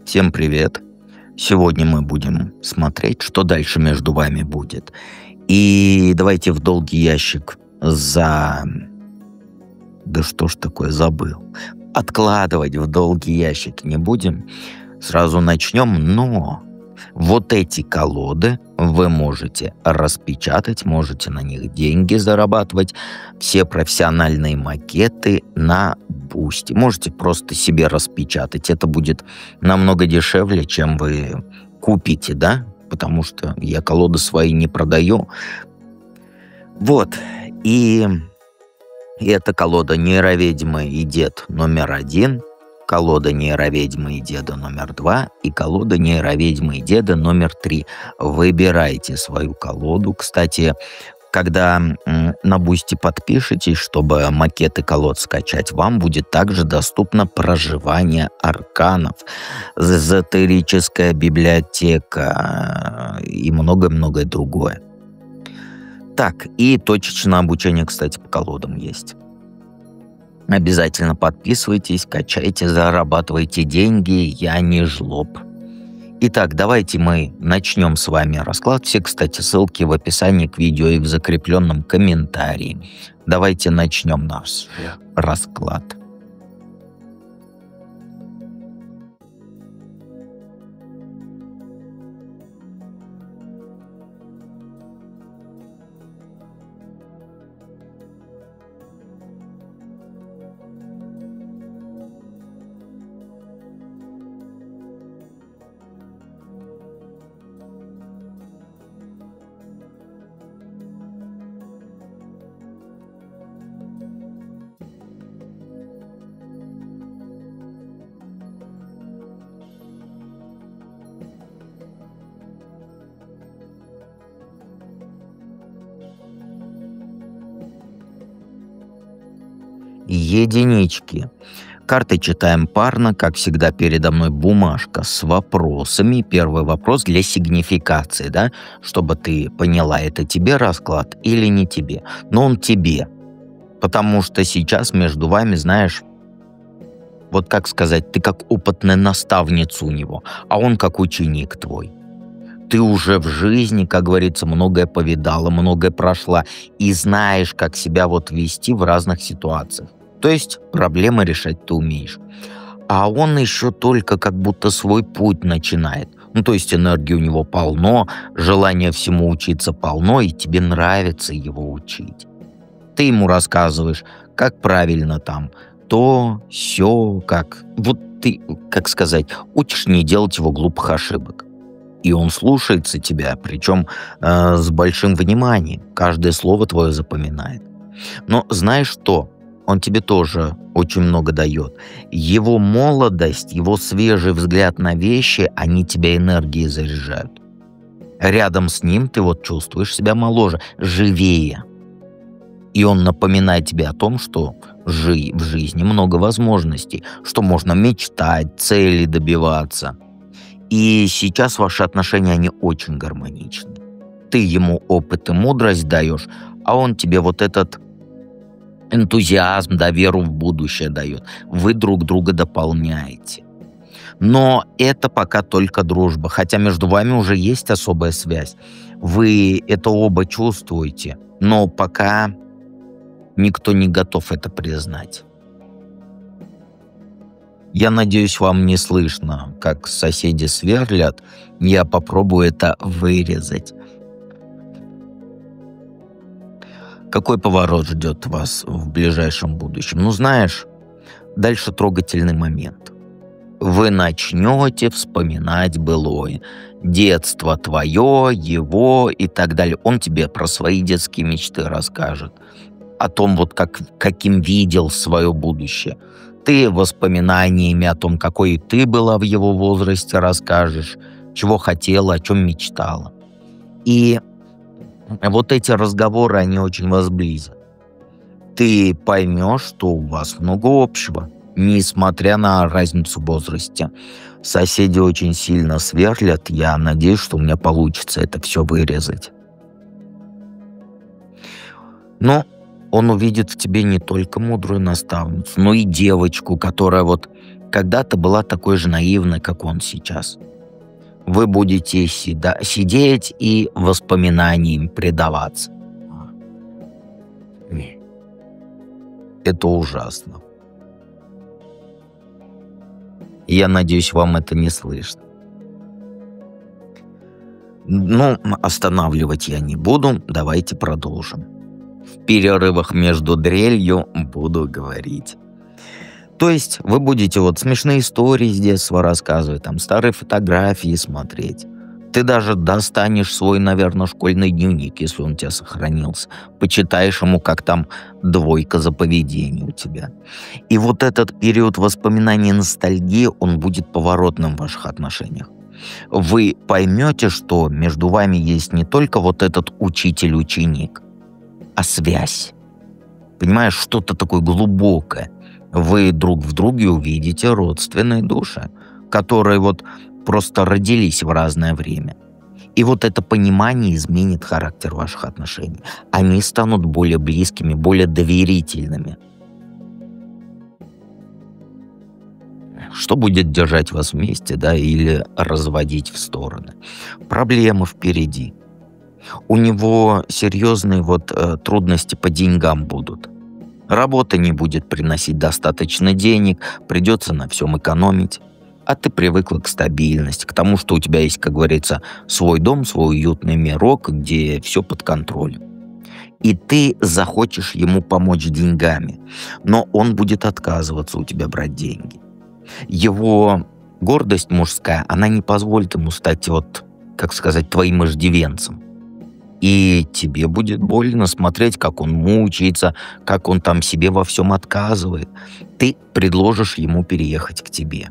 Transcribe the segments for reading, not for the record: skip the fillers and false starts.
Всем привет! Сегодня мы будем смотреть, что дальше между вами будет. И давайте в долгий ящик Да что ж такое, забыл. Откладывать в долгий ящик не будем. Сразу начнем, но вот эти колоды вы можете распечатать, можете на них деньги зарабатывать. Все профессиональные макеты на Бусти. Можете просто себе распечатать. Это будет намного дешевле, чем вы купите, да? Потому что я колоды свои не продаю. Вот. И эта колода «Нейроведьмы и дед» номер 1, колода «Нейроведьмы и деда» номер 2 и колода «Нейроведьмы и деда» номер 3. Выбирайте свою колоду. Кстати, когда на Бусти подпишетесь, чтобы макеты колод скачать, вам будет также доступно проживание арканов, эзотерическая библиотека и многое-многое другое. Так, и точечное обучение, кстати, по колодам есть. Обязательно подписывайтесь, качайте, зарабатывайте деньги, я не жлоб. Итак, давайте мы начнем с вами расклад. Все, кстати, ссылки в описании к видео и в закрепленном комментарии. Давайте начнем наш расклад. Единички. Карты читаем парно, как всегда передо мной бумажка с вопросами. Первый вопрос для сигнификации, да, чтобы ты поняла, это тебе расклад или не тебе. Но он тебе, потому что сейчас между вами, знаешь, вот как сказать, ты как опытная наставница у него, а он как ученик твой. Ты уже в жизни, как говорится, многое повидала, многое прошла и знаешь, как себя вот вести в разных ситуациях. То есть проблемы решать ты умеешь. А он еще только как будто свой путь начинает. Ну, то есть энергии у него полно, желания всему учиться полно, и тебе нравится его учить. Ты ему рассказываешь, как правильно там, то, сё, как. Вот ты, как сказать, учишь не делать его глупых ошибок. И он слушается тебя, причем с большим вниманием. Каждое слово твое запоминает. Но знаешь что? Он тебе тоже очень много дает. Его молодость, его свежий взгляд на вещи, они тебя энергией заряжают. Рядом с ним ты вот чувствуешь себя моложе, живее. И он напоминает тебе о том, что в жизни много возможностей, что можно мечтать, цели добиваться. И сейчас ваши отношения, они очень гармоничны. Ты ему опыт и мудрость даешь, а он тебе вот этот энтузиазм, да, веру в будущее дает. Вы друг друга дополняете. Но это пока только дружба, хотя между вами уже есть особая связь. Вы это оба чувствуете, но пока никто не готов это признать. Я надеюсь, вам не слышно, как соседи сверлят. Я попробую это вырезать. Какой поворот ждет вас в ближайшем будущем? Ну, знаешь, дальше трогательный момент. Вы начнете вспоминать былое. Детство твое, его и так далее. Он тебе про свои детские мечты расскажет. О том, вот каким видел свое будущее. Ты воспоминаниями о том, какой ты была в его возрасте, расскажешь, чего хотела, о чем мечтала. И вот эти разговоры, они очень вас сблизят. Ты поймешь, что у вас много общего, несмотря на разницу в возрасте. Соседи очень сильно сверлят. Я надеюсь, что у меня получится это все вырезать. Но он увидит в тебе не только мудрую наставницу, но и девочку, которая вот когда-то была такой же наивной, как он сейчас. Вы будете сидеть и воспоминаниям предаваться. Это ужасно. Я надеюсь, вам это не слышно. Ну, останавливать я не буду, давайте продолжим. В перерывах между дрелью буду говорить. То есть вы будете вот смешные истории с детства рассказывать, там старые фотографии смотреть. Ты даже достанешь свой, наверное, школьный дневник, если он у тебя сохранился. Почитаешь ему, как там 2 за поведение у тебя. И вот этот период воспоминаний и ностальгии, он будет поворотным в ваших отношениях. Вы поймете, что между вами есть не только вот этот учитель-ученик, а связь. Понимаешь, что-то такое глубокое. Вы друг в друге увидите родственные души, которые вот просто родились в разное время. И вот это понимание изменит характер ваших отношений. Они станут более близкими, более доверительными. Что будет держать вас вместе, да, или разводить в стороны? Проблемы впереди. У него серьезные трудности по деньгам будут. Работа не будет приносить достаточно денег, придется на всем экономить. А ты привыкла к стабильности, к тому, что у тебя есть, как говорится, свой дом, свой уютный мирок, где все под контролем. И ты захочешь ему помочь деньгами, но он будет отказываться у тебя брать деньги. Его гордость мужская, она не позволит ему стать, твоим иждивенцем. И тебе будет больно смотреть, как он мучается, как он там себе во всем отказывает. Ты предложишь ему переехать к тебе,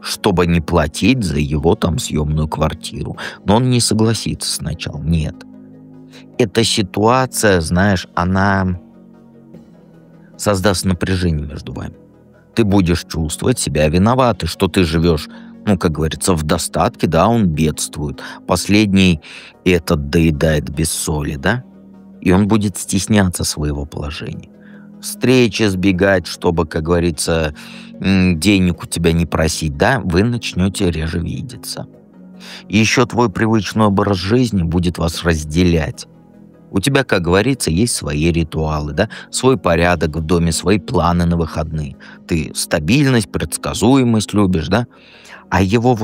чтобы не платить за его там съемную квартиру. Но он не согласится сначала, нет. Эта ситуация, знаешь, она создаст напряжение между вами. Ты будешь чувствовать себя виноватой, что ты живешь, как говорится, в достатке, да, он бедствует. Последний этот доедает без соли, да, и он будет стесняться своего положения. Встречи сбегать, чтобы, как говорится, денег у тебя не просить, да, вы начнете реже видеться. И еще твой привычный образ жизни будет вас разделять. У тебя, как говорится, есть свои ритуалы, да, свой порядок в доме, свои планы на выходные. Ты стабильность, предсказуемость любишь, да, а его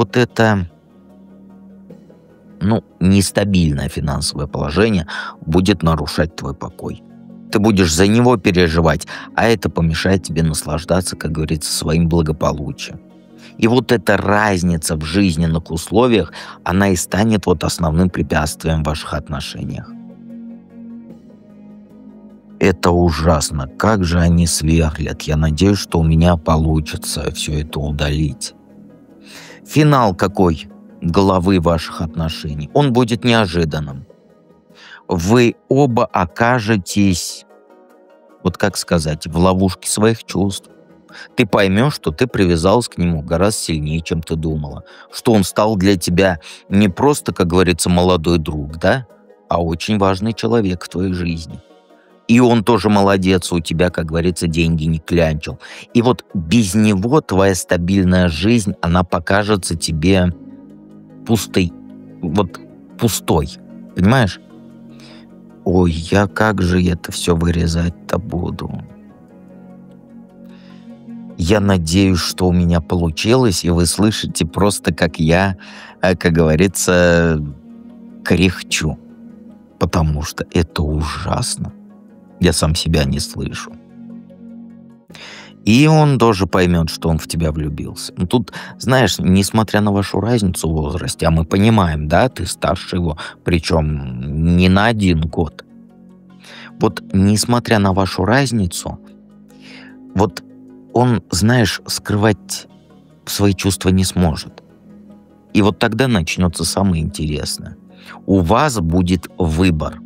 нестабильное финансовое положение будет нарушать твой покой. Ты будешь за него переживать, а это помешает тебе наслаждаться, как говорится, своим благополучием. И вот эта разница в жизненных условиях, она и станет основным препятствием в ваших отношениях. Это ужасно. Как же они сверлят. Я надеюсь, что у меня получится все это удалить. Финал какой главы ваших отношений? Он будет неожиданным. Вы оба окажетесь, в ловушке своих чувств. Ты поймешь, что ты привязалась к нему гораздо сильнее, чем ты думала. Что он стал для тебя не просто, как говорится, молодой друг, да, а очень важный человек в твоей жизни. И он тоже молодец, у тебя, как говорится, деньги не клянчил. И без него твоя стабильная жизнь, она покажется тебе пустой. Пустой. Понимаешь? Ой, как же это все вырезать-то буду? Я надеюсь, что у меня получилось, и вы слышите просто, как я, как говорится, кряхчу. Потому что это ужасно. Я сам себя не слышу. И он тоже поймет, что он в тебя влюбился. Тут, знаешь, несмотря на вашу разницу в возрасте, а мы понимаем, да, ты старше его, причем не на 1 год. Несмотря на вашу разницу, он, знаешь, скрывать свои чувства не сможет. И тогда начнется самое интересное. У вас будет выбор.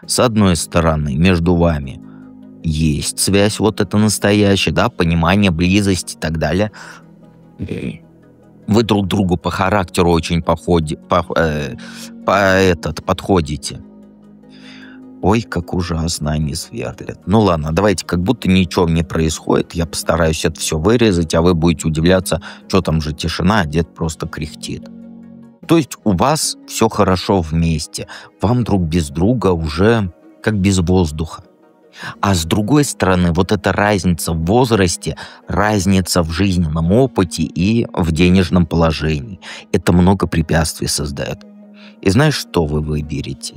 С одной стороны, между вами есть связь эта настоящая, да, понимание, близость и так далее. Вы друг другу по характеру очень подходите. Ой, как ужасно они сверлят. Ну ладно, давайте, как будто ничего не происходит. Я постараюсь это все вырезать, а вы будете удивляться, что там же тишина, а дед просто кряхтит. То есть у вас все хорошо вместе. Вам друг без друга уже как без воздуха. А с другой стороны, вот эта разница в возрасте, разница в жизненном опыте и в денежном положении. Это много препятствий создает. И знаешь, что вы выберете?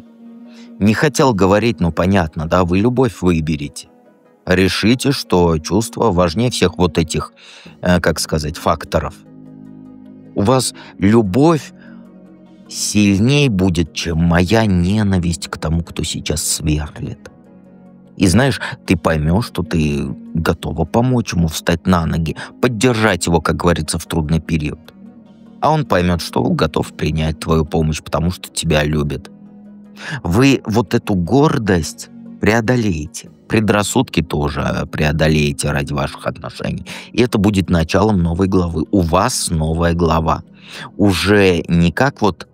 Не хотел говорить, но понятно, да, вы любовь выберете. Решите, что чувство важнее всех вот этих, как сказать, факторов. У вас любовь сильнее будет, чем моя ненависть к тому, кто сейчас сверлит. И знаешь, ты поймешь, что ты готова помочь ему встать на ноги, поддержать его, как говорится, в трудный период. А он поймет, что готов принять твою помощь, потому что тебя любит. Вы вот эту гордость преодолеете. Предрассудки тоже преодолеете ради ваших отношений. И это будет началом новой главы. У вас новая глава. Уже не как вот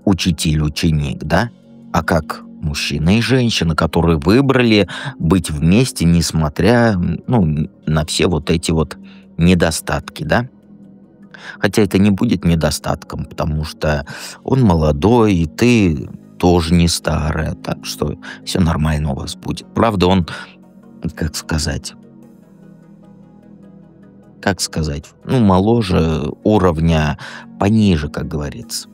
учитель-ученик, да, а как мужчина и женщина, которые выбрали быть вместе, несмотря, на все вот эти вот недостатки, да. Хотя это не будет недостатком, потому что он молодой, и ты тоже не старая, так что все нормально у вас будет. Правда, он, как сказать, моложе уровня, пониже, как говорится.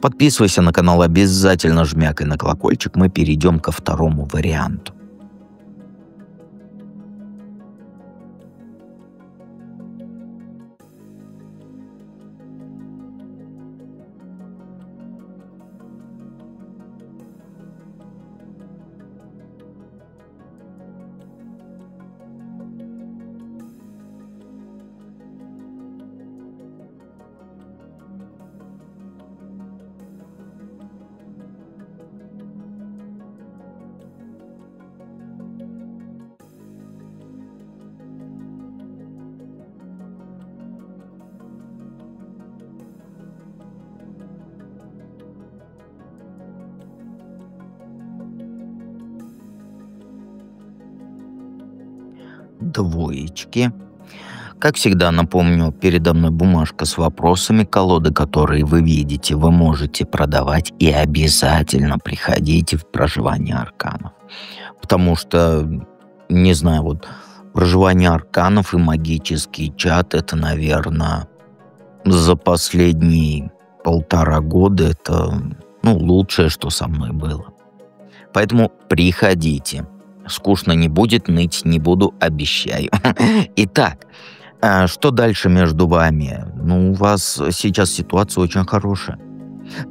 Подписывайся на канал обязательно, жмякай на колокольчик, мы перейдем ко второму варианту. Двоечки. Как всегда, напомню, передо мной бумажка с вопросами, колоды, которые вы видите, вы можете продавать, и обязательно приходите в проживание арканов. Потому что, не знаю, вот проживание арканов и магический чат — это, наверное, за последние 1,5 года это, лучшее, что со мной было. Поэтому приходите. Скучно не будет, ныть не буду, обещаю. Итак, что дальше между вами? У вас сейчас ситуация очень хорошая.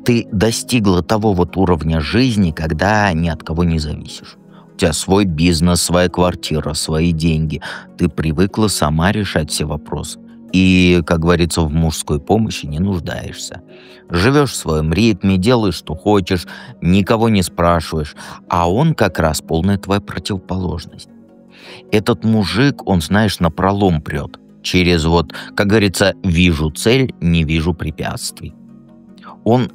Ты достигла того вот уровня жизни, когда ни от кого не зависишь. У тебя свой бизнес, своя квартира, свои деньги. Ты привыкла сама решать все вопросы. И, как говорится, в мужской помощи не нуждаешься. Живешь в своем ритме, делаешь, что хочешь, никого не спрашиваешь. А он как раз полная твоя противоположность. Этот мужик, он, знаешь, напролом прет. Через вот, как говорится, вижу цель, не вижу препятствий. Он,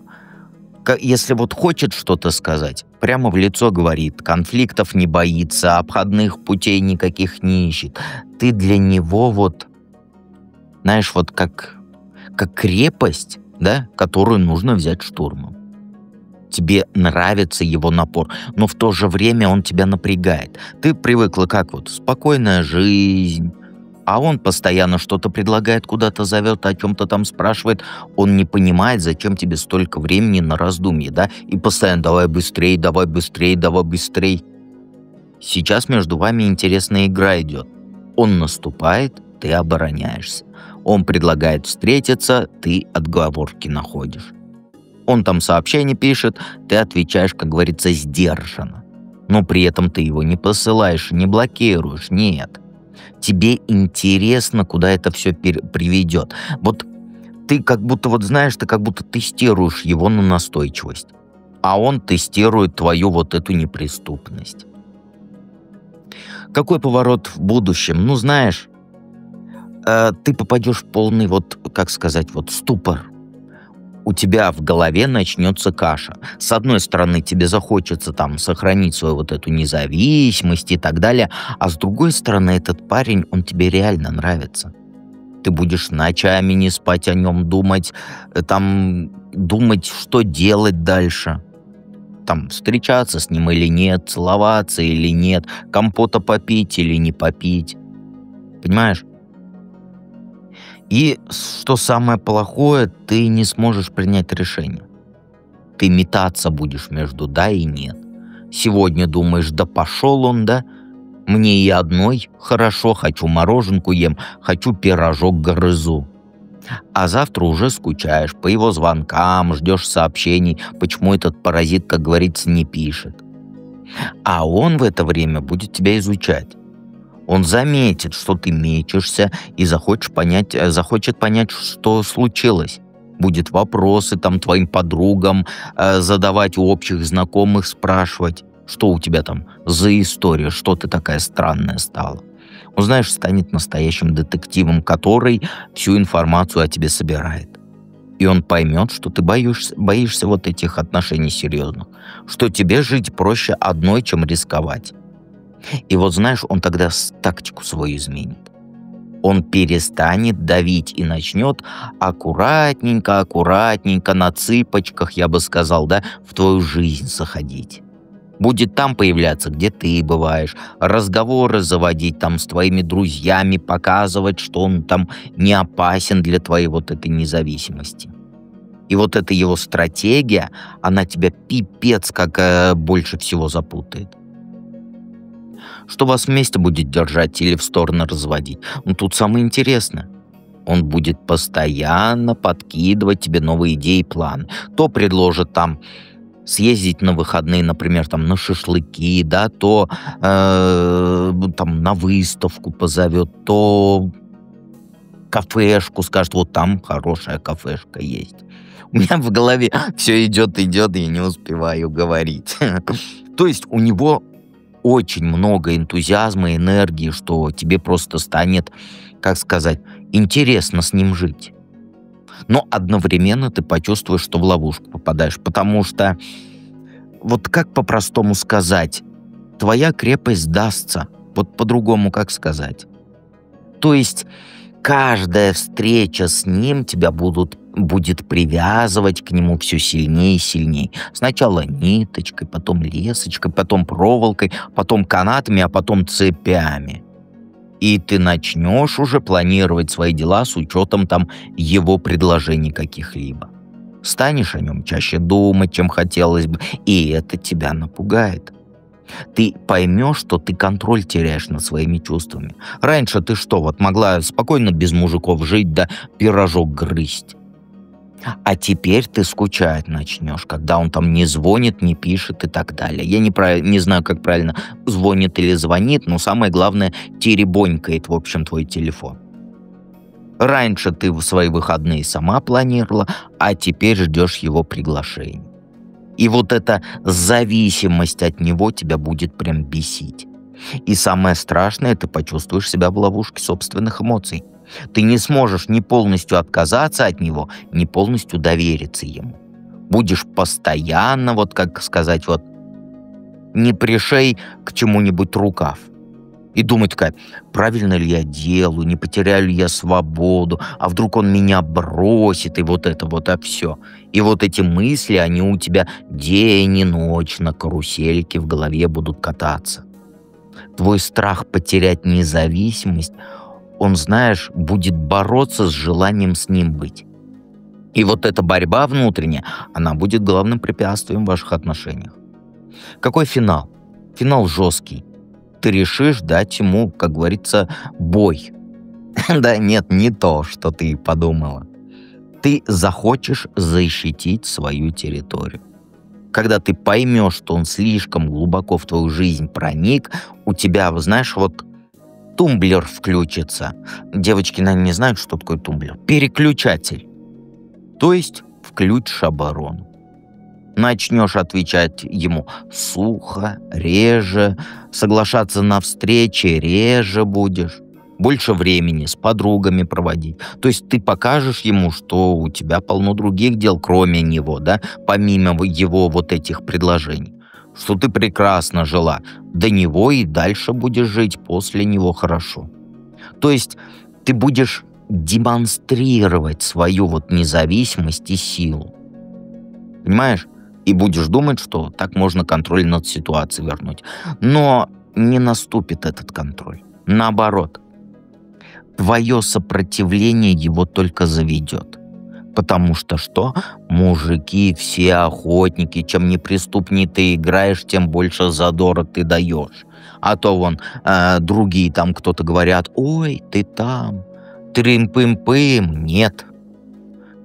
если вот хочет что-то сказать, прямо в лицо говорит, конфликтов не боится, обходных путей никаких не ищет. Ты для него вот, знаешь, вот как крепость, да, которую нужно взять штурмом. Тебе нравится его напор, но в то же время он тебя напрягает. Ты привыкла как вот спокойная жизнь, а он постоянно что-то предлагает, куда-то зовет, о чем-то там спрашивает. Он не понимает, зачем тебе столько времени на раздумье, да, и постоянно давай быстрей, давай быстрей, давай быстрей. Сейчас между вами интересная игра идет. Он наступает, ты обороняешься. Он предлагает встретиться, ты отговорки находишь. Он там сообщение пишет, ты отвечаешь, как говорится, сдержанно. Но при этом ты его не посылаешь, не блокируешь, нет. Тебе интересно, куда это все приведет. Вот ты как будто, вот знаешь, ты как будто тестируешь его на настойчивость. А он тестирует твою вот эту неприступность. Какой поворот в будущем? Знаешь, ты попадешь в полный, вот, как сказать, вот ступор. у тебя в голове начнется каша. С одной стороны, тебе захочется там сохранить свою вот эту независимость и так далее, а с другой стороны, этот парень, он тебе реально нравится. Ты будешь ночами не спать о нем, думать, думать, что делать дальше. Там, встречаться с ним или нет, целоваться или нет, компота попить или не попить. Понимаешь? И что самое плохое, ты не сможешь принять решение. Ты метаться будешь между да и нет. Сегодня думаешь, да пошел он, да? Мне и одной хорошо, хочу мороженку ем, хочу пирожок грызу. А завтра уже скучаешь по его звонкам, ждешь сообщений, почему этот паразит, как говорится, не пишет. А он в это время будет тебя изучать. Он заметит, что ты мечешься и захочет понять, что случилось. Будет вопросы там твоим подругам задавать, у общих знакомых спрашивать, что у тебя там за история, что ты такая странная стала. Он, знаешь, станет настоящим детективом, который всю информацию о тебе собирает. И он поймет, что ты боишься вот этих отношений серьезных, что тебе жить проще одной, чем рисковать. И вот, знаешь, он тогда тактику свою изменит. Он перестанет давить и начнет аккуратненько, на цыпочках, я бы сказал, да, в твою жизнь заходить. Будет там появляться, где ты бываешь, разговоры заводить там с твоими друзьями, показывать, что он там не опасен для твоей вот этой независимости. И вот эта его стратегия, она тебя пипец как больше всего запутает. Что вас вместе будет держать или в стороны разводить? Ну, тут самое интересное. Он будет постоянно подкидывать тебе новые идеи и планы. То предложит там съездить на выходные, например, там на шашлыки, да, то там на выставку позовет, то кафешку скажет, вот там хорошая кафешка есть. У меня в голове все идет, и я не успеваю говорить. То есть у него очень много энтузиазма, энергии, что тебе просто станет, как сказать, интересно с ним жить. Но одновременно ты почувствуешь, что в ловушку попадаешь, потому что, вот как по-простому сказать, твоя крепость сдастся, вот по-другому как сказать. То есть каждая встреча с ним тебя будет привязывать к нему все сильнее и сильнее. Сначала ниточкой, потом лесочкой, потом проволокой, потом канатами, а потом цепями. И ты начнешь уже планировать свои дела с учетом там его предложений каких-либо. Станешь о нем чаще думать, чем хотелось бы, и это тебя напугает. Ты поймешь, что ты контроль теряешь над своими чувствами. Раньше ты что, вот могла спокойно без мужиков жить, да пирожок грызть. А теперь ты скучать начнешь, когда он там не звонит, не пишет и так далее. Я не знаю, как правильно звонит или звонит, но самое главное, теребонькает, в общем, твой телефон. Раньше ты в свои выходные сама планировала, а теперь ждешь его приглашений. И вот эта зависимость от него тебя будет прям бесить. И самое страшное, ты почувствуешь себя в ловушке собственных эмоций. Ты не сможешь ни полностью отказаться от него, ни полностью довериться ему. Будешь постоянно, вот как сказать, вот не пришей к чему-нибудь рукав. И думать такая, правильно ли я делаю, не потеряю ли я свободу, а вдруг он меня бросит, и вот это вот, а все. И вот эти мысли, они у тебя день и ночь на карусельке в голове будут кататься. Твой страх потерять независимость, он, знаешь, будет бороться с желанием с ним быть. И вот эта борьба внутренняя, она будет главным препятствием в ваших отношениях. Какой финал? Финал жесткий. Ты решишь дать ему, как говорится, бой. Да нет, не то, что ты подумала. Ты захочешь защитить свою территорию. Когда ты поймешь, что он слишком глубоко в твою жизнь проник, у тебя, знаешь, вот тумблер включится. Девочки, наверное, не знают, что такое тумблер. Переключатель. То есть включишь оборону. Начнешь отвечать ему сухо, реже, соглашаться на встречи реже будешь. больше времени с подругами проводить. То есть ты покажешь ему, что у тебя полно других дел, кроме него, да, помимо его вот этих предложений. Что ты прекрасно жила до него и дальше будешь жить после него хорошо. То есть ты будешь демонстрировать свою вот независимость и силу. Понимаешь? И будешь думать, что так можно контроль над ситуацией вернуть. Но не наступит этот контроль. Наоборот, твое сопротивление его только заведет. Потому что что? Мужики все охотники. Чем неприступнее ты играешь, тем больше задора ты даешь. А то вон другие там кто-то говорят: ой, ты там, трым-пым-пым. Нет.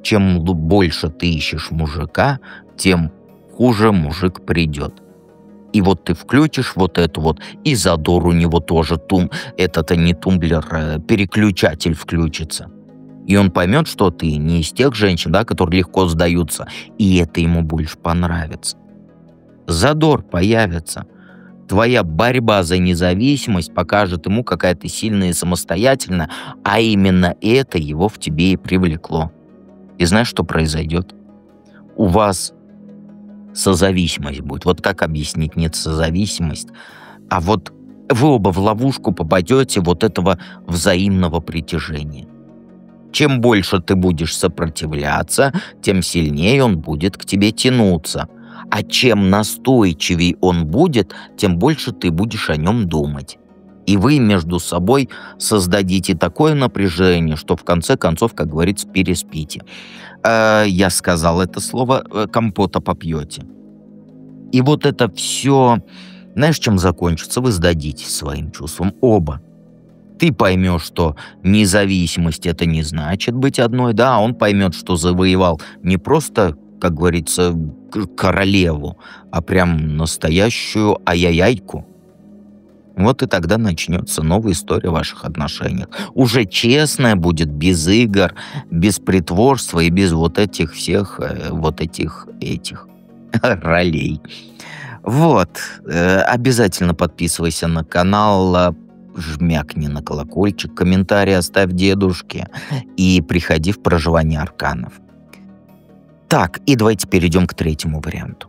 Чем больше ты ищешь мужика, тем хуже мужик придет. И вот ты включишь вот эту вот, и задор у него тоже это-то не тумблер, переключатель включится. И он поймет, что ты не из тех женщин, да, которые легко сдаются, и это ему больше понравится. Задор появится. Твоя борьба за независимость покажет ему, какая ты сильная и самостоятельная, а именно это его в тебе и привлекло. И знаешь, что произойдет? У вас созависимость будет. Вот как объяснить? Нет, созависимость. А вот вы оба в ловушку попадете вот этого взаимного притяжения. Чем больше ты будешь сопротивляться, тем сильнее он будет к тебе тянуться. А чем настойчивее он будет, тем больше ты будешь о нем думать. И вы между собой создадите такое напряжение, что в конце концов, как говорится, переспите. Я сказал это слово, компота попьете. И вот это все, знаешь, чем закончится? Вы сдадитесь своим чувствам оба. Ты поймешь, что независимость — это не значит быть одной, да, а он поймет, что завоевал не просто, как говорится, королеву, а прям настоящую ай-яй-яйку. Вот и тогда начнется новая история в ваших отношениях. Уже честная будет, без игр, без притворства и без вот этих всех, этих ролей. Вот. Обязательно подписывайся на канал, жмякни на колокольчик, комментарий оставь дедушке и приходи в проживание арканов. Так, и давайте перейдем к третьему варианту.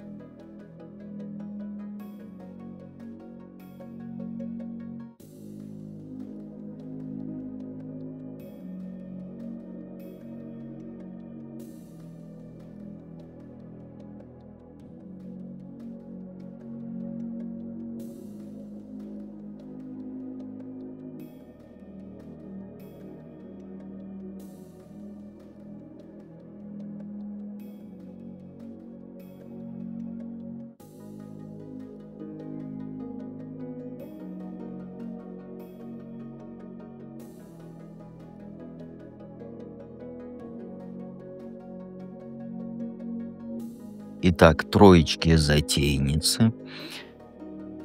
Итак, троечки-затейницы.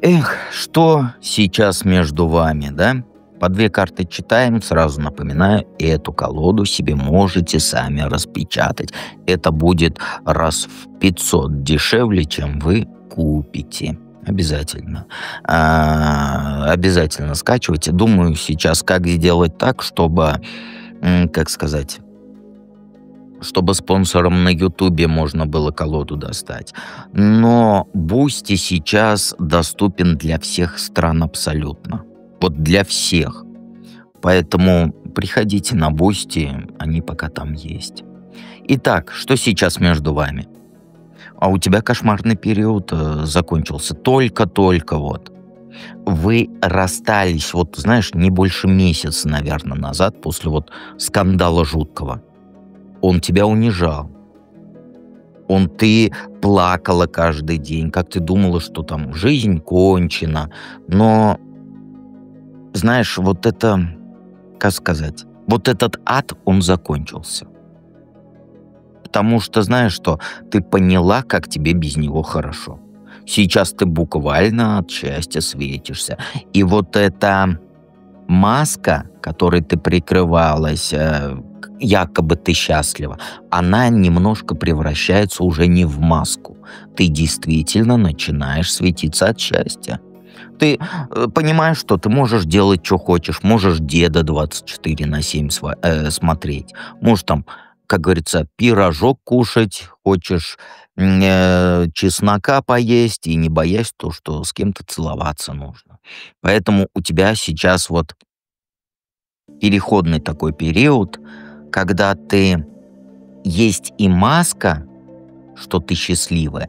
Эх, что сейчас между вами, да? По 2 карты читаем, сразу напоминаю, эту колоду себе можете сами распечатать. Это будет раз в 500 дешевле, чем вы купите. Обязательно. Обязательно скачивайте. Думаю сейчас, как сделать так, чтобы, как сказать, чтобы спонсорам на Ютубе можно было колоду достать. Но Бусти сейчас доступен для всех стран абсолютно. Вот для всех. Поэтому приходите на Бусти, они пока там есть. Итак, что сейчас между вами? А у тебя кошмарный период закончился. Только-только вот. Вы расстались, вот знаешь, не больше месяца, наверное, назад, после вот скандала жуткого. Он тебя унижал. Ты плакала каждый день, как ты думала, что там жизнь кончена. Но, знаешь, вот это, как сказать, вот этот ад, он закончился. Потому что, знаешь что, ты поняла, как тебе без него хорошо. Сейчас ты буквально от счастья светишься. И вот эта маска, которой ты прикрывалась, якобы ты счастлива, она немножко превращается уже не в маску. Ты действительно начинаешь светиться от счастья. Ты понимаешь, что ты можешь делать, что хочешь, можешь деда 24/7 смотреть, можешь там, как говорится, пирожок кушать, хочешь чеснока поесть и не боясь то, что с кем-то целоваться нужно. Поэтому у тебя сейчас вот переходный такой период, когда ты есть и маска, что ты счастливая,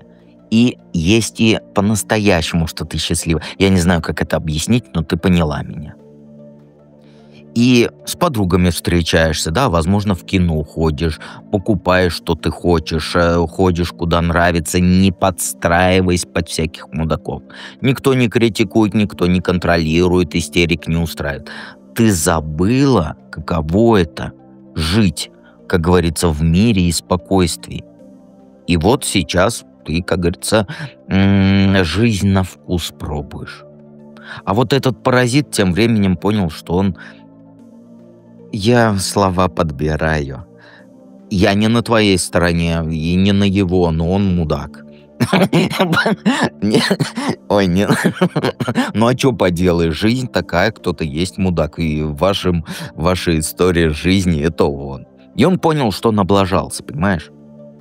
и есть и по-настоящему, что ты счастлива. Я не знаю, как это объяснить, но ты поняла меня. И с подругами встречаешься, да, возможно, в кино ходишь, покупаешь, что ты хочешь, ходишь, куда нравится, не подстраиваясь под всяких мудаков. Никто не критикует, никто не контролирует, истерик не устраивает. Ты забыла, каково это — жить, как говорится, в мире и спокойствии. И вот сейчас ты, как говорится, жизнь на вкус пробуешь. А вот этот паразит тем временем понял, что он... Я слова подбираю. Я не на твоей стороне и не на его, но он мудак. Ой, не. Ну а что поделаешь, жизнь такая, кто-то есть мудак, и ваша история жизни — это он. И он понял, что он облажался, понимаешь?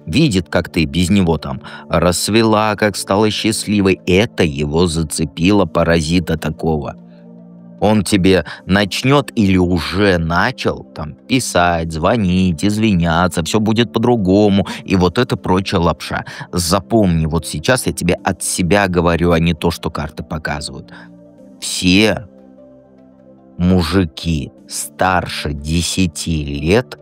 Видит, как ты без него там расцвела, как стала счастливой. Это его зацепило, паразита такого. Он тебе начнет или уже начал там писать, звонить, извиняться, все будет по-другому, и вот это прочая лапша. Запомни, вот сейчас я тебе от себя говорю, а не то, что карты показывают. Все мужики старше 10 лет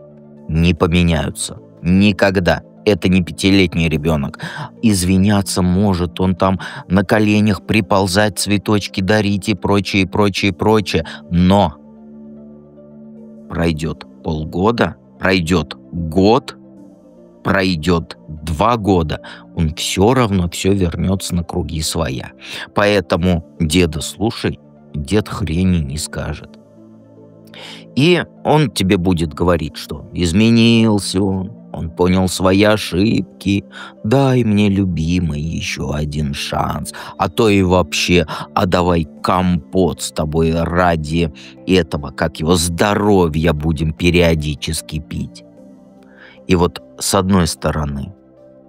не поменяются. Никогда. Это не 5-летний ребенок. Извиняться может, он там на коленях приползать, цветочки дарить и прочее, прочее, прочее. Но пройдет полгода, пройдет год, пройдет 2 года, он все равно все вернется на круги своя. Поэтому деда слушай, дед хрени не скажет. И он тебе будет говорить, что изменился он понял свои ошибки, дай мне, любимый, еще один шанс, а то и вообще, а давай компот с тобой ради этого, как его, здоровья будем периодически пить. И вот с одной стороны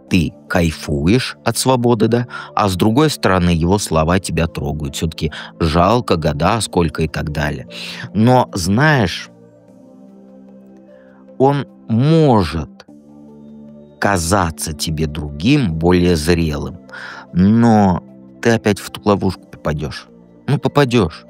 ты кайфуешь от свободы, да, а с другой стороны его слова тебя трогают. Все-таки жалко, года сколько и так далее. Но знаешь, он может казаться тебе другим, более зрелым, но ты опять в ту ловушку попадешь. Ну, попадешь.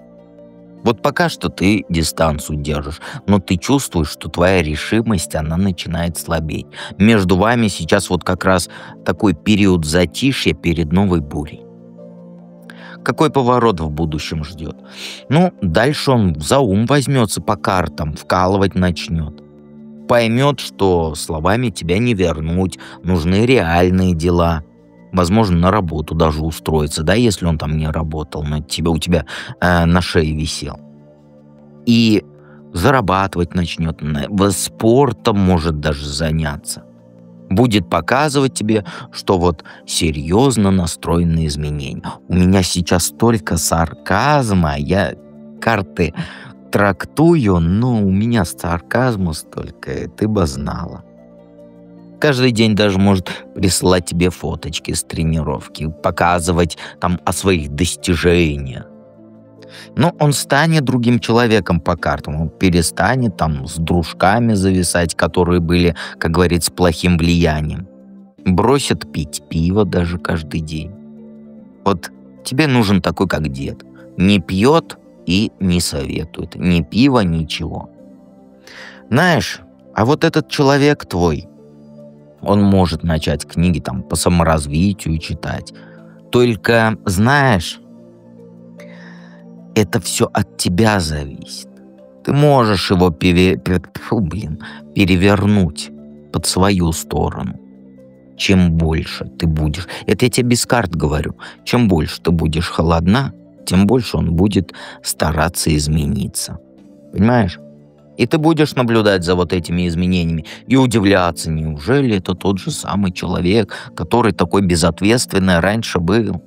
Вот пока что ты дистанцию держишь, но ты чувствуешь, что твоя решимость, она начинает слабеть. Между вами сейчас вот как раз такой период затишья перед новой бурей. Какой поворот в будущем ждет? Ну, дальше он за ум возьмется по картам, вкалывать начнет. Поймет, что словами тебя не вернуть, нужны реальные дела. Возможно, на работу даже устроиться, да, если он там не работал, но у тебя на шее висел. И зарабатывать начнет, спортом может даже заняться. Будет показывать тебе, что вот серьезно настроены изменения. У меня сейчас столько сарказма, я карты трактую, но у меня сарказма столько, ты бы знала. Каждый день даже может присылать тебе фоточки с тренировки, показывать там о своих достижениях. Но он станет другим человеком по картам, он перестанет там с дружками зависать, которые были, как говорится, плохим влиянием. Бросит пить пиво даже каждый день. Вот тебе нужен такой, как дед. Не пьет и не советует. Ни пива, ничего. Знаешь, а вот этот человек твой, он может начать книги там по саморазвитию читать. Только, знаешь, это все от тебя зависит. Ты можешь его перевернуть под свою сторону. Чем больше ты будешь... Это я тебе без карт говорю. Чем больше ты будешь холодна, тем больше он будет стараться измениться. Понимаешь? И ты будешь наблюдать за вот этими изменениями и удивляться, неужели это тот же самый человек, который такой безответственный раньше был.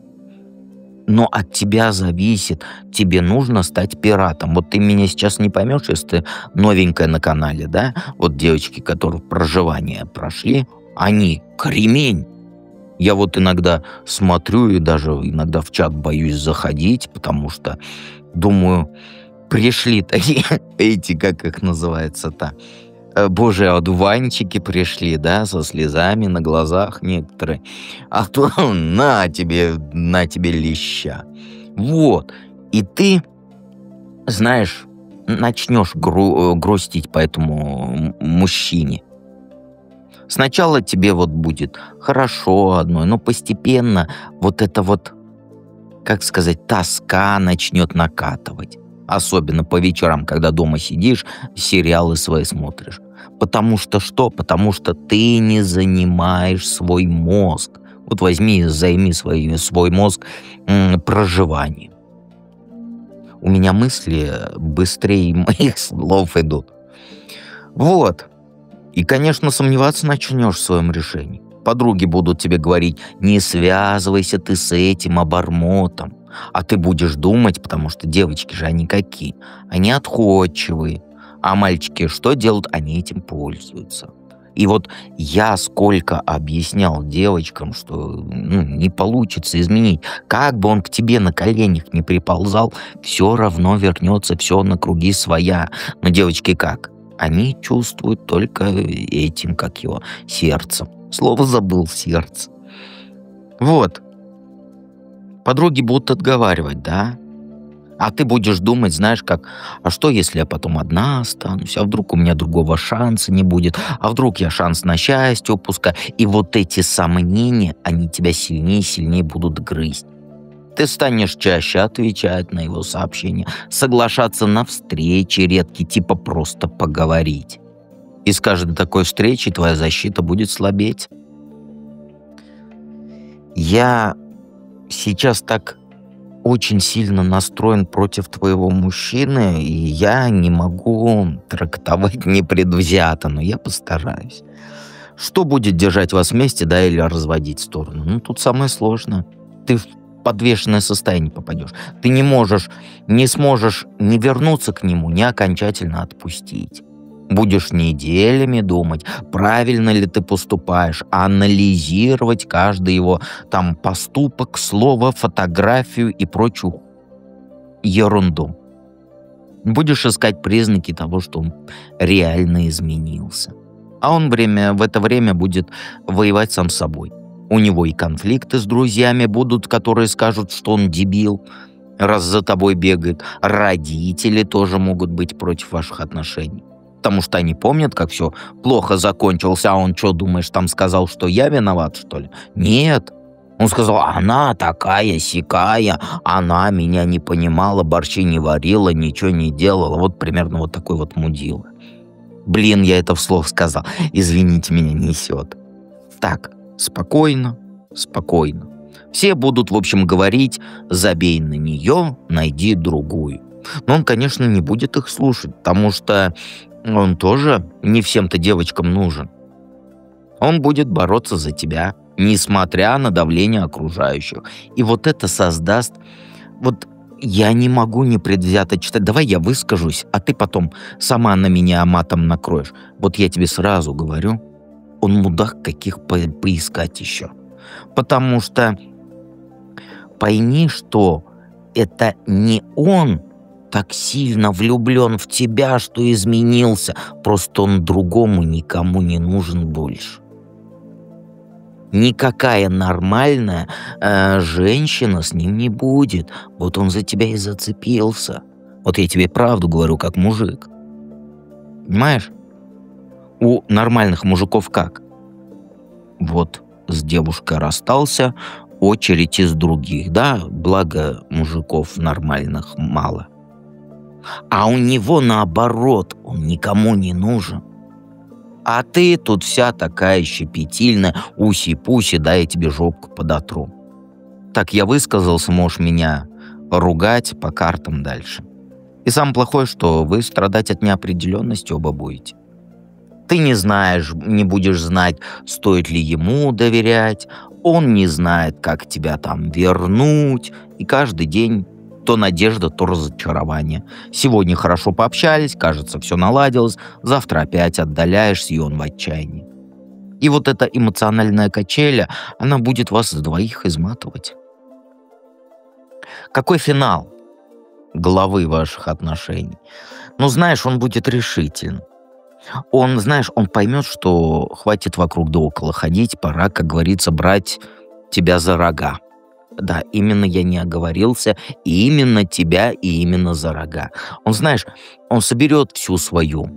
Но от тебя зависит, тебе нужно стать пиратом. Вот ты меня сейчас не поймешь, если ты новенькая на канале, да? Вот девочки, которые проживание прошли, они кремень. Я вот иногда смотрю и даже иногда в чат боюсь заходить, потому что думаю, пришли такие, эти, как их называется-то, божьи одуванчики пришли, да, со слезами на глазах некоторые. А то на тебе леща. Вот. И ты, знаешь, начнешь грустить по этому мужчине. Сначала тебе вот будет хорошо одной, но постепенно вот это вот, как сказать, тоска начнет накатывать. Особенно по вечерам, когда дома сидишь, сериалы свои смотришь. Потому что что? Потому что ты не занимаешь свой мозг. Вот займи свой мозг проживанием. У меня мысли быстрее моих слов идут. Вот. И, конечно, сомневаться начнешь в своем решении. Подруги будут тебе говорить: не связывайся ты с этим обормотом. А ты будешь думать, потому что девочки же они какие? Они отходчивые. А мальчики что делают? Они этим пользуются. И вот я сколько объяснял девочкам, что не получится изменить. Как бы он к тебе на коленях не приползал, все равно вернется все на круги своя. Но девочки как? Они чувствуют только этим, как его, сердцем. Слово забыл, сердце. Вот. Подруги будут отговаривать, да? А ты будешь думать, знаешь, как, а что, если я потом одна останусь? А вдруг у меня другого шанса не будет? А вдруг я шанс на счастье упускаю? И вот эти сомнения, они тебя сильнее и сильнее будут грызть. Ты станешь чаще отвечать на его сообщения, соглашаться на встречи редкие, типа просто поговорить. И с каждой такой встречи твоя защита будет слабеть. Я сейчас так очень сильно настроен против твоего мужчины, и я не могу трактовать непредвзято, но я постараюсь. Что будет держать вас вместе, да, или разводить в сторону? Ну, тут самое сложное. Ты в подвешенное состояние попадешь. Ты не сможешь ни вернуться к нему, ни окончательно отпустить. Будешь неделями думать, правильно ли ты поступаешь, анализировать каждый его там поступок, слово, фотографию и прочую ерунду. Будешь искать признаки того, что он реально изменился. А он в это время будет воевать сам с собой. У него и конфликты с друзьями будут, которые скажут, что он дебил, раз за тобой бегает. Родители тоже могут быть против ваших отношений. Потому что они помнят, как все плохо закончилось. А он что, думаешь, там сказал, что я виноват, что ли? Нет. Он сказал: она такая сякая, она меня не понимала, борщи не варила, ничего не делала. Вот примерно вот такой вот мудила. Блин, я это вслух сказал. Извините, меня несет. Так, спокойно, спокойно. Все будут, в общем, говорить: забей на нее, найди другую. Но он, конечно, не будет их слушать, потому что он тоже не всем-то девочкам нужен. Он будет бороться за тебя, несмотря на давление окружающих. И вот это создаст... Вот я не могу непредвзято читать. Давай я выскажусь, а ты потом сама на меня матом накроешь. Вот я тебе сразу говорю, он мудак каких поискать еще. Потому что пойми, что это не он так сильно влюблен в тебя, что изменился. Просто он другому никому не нужен больше. Никакая нормальная женщина с ним не будет. Вот он за тебя и зацепился. Вот я тебе правду говорю, как мужик. Понимаешь? У нормальных мужиков как? Вот с девушкой расстался, очередь из других, да? Благо мужиков нормальных мало. А у него наоборот, он никому не нужен. А ты тут вся такая щепетильная, уси-пуси, да, я тебе жопку подотру. Так я высказался, можешь меня ругать по картам дальше. И самое плохое, что вы страдать от неопределенности оба будете. Ты не знаешь, не будешь знать, стоит ли ему доверять, Он не знает, как тебя там вернуть, и каждый день то надежда, то разочарование. Сегодня хорошо пообщались, кажется, все наладилось, завтра опять отдаляешься, и он в отчаянии. И вот эта эмоциональная качеля, она будет вас двоих изматывать. Какой финал главы ваших отношений? Ну, знаешь, он будет решителен. Он, знаешь, он поймет, что хватит вокруг да около ходить, пора, как говорится, брать тебя за рога. Да, именно я не оговорился, и именно тебя, и именно за рога. Он, знаешь, он соберет всю свою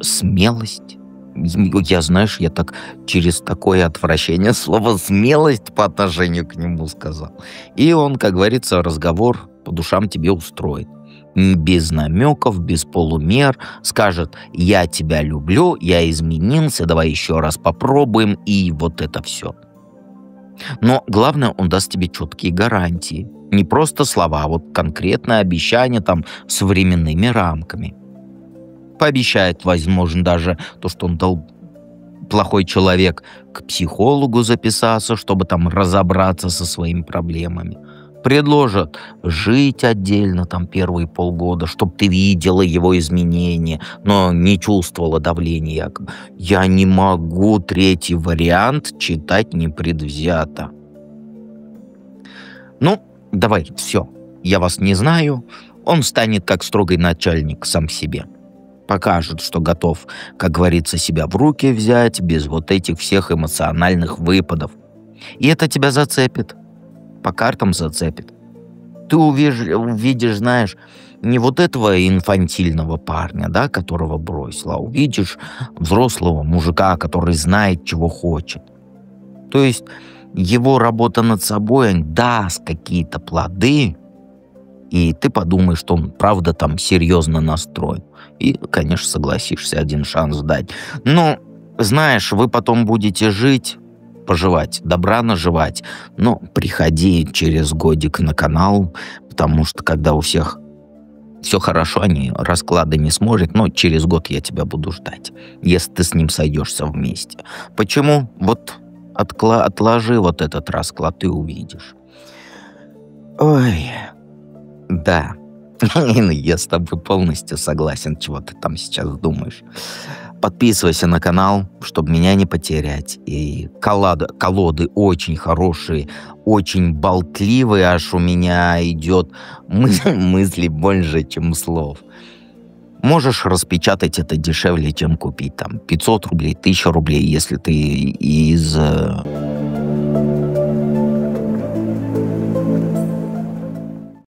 смелость. Я, знаешь, я так через такое отвращение слово «смелость» по отношению к нему сказал. И он, как говорится, разговор по душам тебе устроит. Без намеков, без полумер. Скажет: «Я тебя люблю, я изменился, давай еще раз попробуем», и вот это все. Но главное, он даст тебе четкие гарантии. Не просто слова, а вот конкретное обещание там с временными рамками. Пообещает, возможно, даже то, что он дал плохой человек, к психологу записаться, чтобы там разобраться со своими проблемами. Предложат жить отдельно там первые полгода, чтобы ты видела его изменения, но не чувствовала давления якобы. Я не могу третий вариант читать непредвзято. Ну, давай, все. Я вас не знаю. Он станет как строгий начальник сам себе. Покажет, что готов, как говорится, себя в руки взять, без вот этих всех эмоциональных выпадов. И это тебя зацепит. По картам зацепит. Ты увидишь, знаешь, не вот этого инфантильного парня, да, которого бросила, а увидишь взрослого мужика, который знает, чего хочет. То есть его работа над собой даст какие-то плоды, и ты подумаешь, что он правда там серьезно настроен. И, конечно, согласишься один шанс дать. Но, знаешь, вы потом будете жить, поживать, добра наживать. Но приходи через годик на канал, потому что когда у всех все хорошо, они расклады не смотрят, но через год я тебя буду ждать, если ты с ним сойдешься вместе. Почему? Вот отложи вот этот расклад, ты увидишь. Ой, да, я с тобой полностью согласен, чего ты там сейчас думаешь. Подписывайся на канал, чтобы меня не потерять. И колоды очень хорошие, очень болтливые, аж у меня идет мысли больше, чем слов. Можешь распечатать это дешевле, чем купить там 500 рублей, 1000 рублей, если ты из